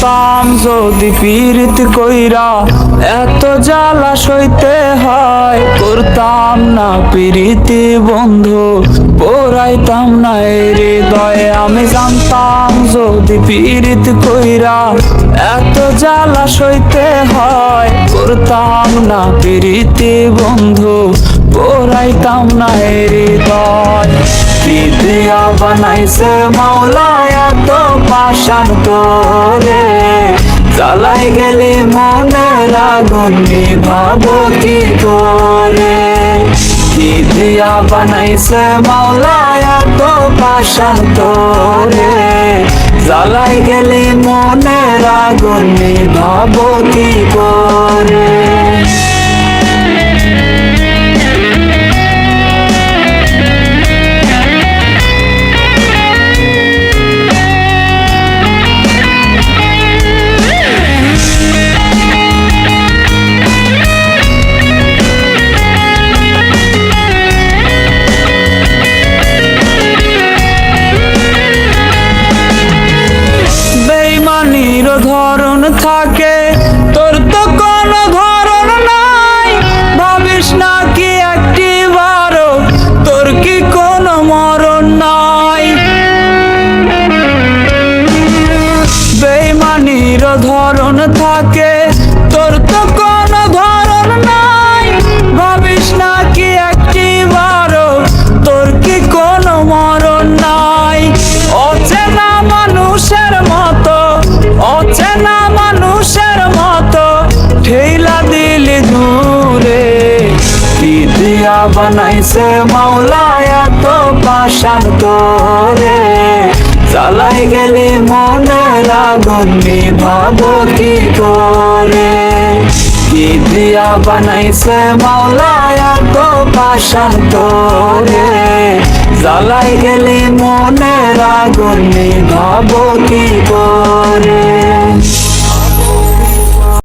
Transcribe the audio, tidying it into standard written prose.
জানতাম যদি পীড়িত কইরা এত জ্বালা সইতে হয়, করতাম না পীড়িতি বন্ধু, পোড়াইতাম না হৃদয়। আমি জানতাম যদি পীড়িত কইরা এত জ্বালা সইতে হয়, করতাম না পীড়িতি বন্ধু, পোড়াইতাম না হৃদয়। কি দিয়া বানাইছে মাওলা এত পাষাণ তোরে, জ্বালাই গেলি মনের আগুন নিভাবো কি করে। কি দিয়া বানাইছে মাওলা এত পাষাণ তোরে, জ্বালাই গেলি মনের আগুন নিভাবো কি করে। ধরন থাকে তোর তো কোনো ধরন নাই, ভাবিস না কি একটি বারো তোর কি কোনো মরণ নাই। বেঈমানির ধরন থাকে তোর তো কোনো ধরন নাই, ভাবিস না কি একটি বারো তোর কি কোনো মরণ নাই। অচেনা মানুষের মতো, অচেনা মানুষের মতো ঠেলা দিলি দূরে। কি দিয়া বানাইছে মাওলা এত পাষাণ তোরে, জ্বালাই গেলি মনের আগুন নিভাবো কি করে। কি দিয়া বানাইছে মাওলা এত পাষাণ তোরে, জ্বালাই গেলি মনের আগুন নিভাবো কি করে।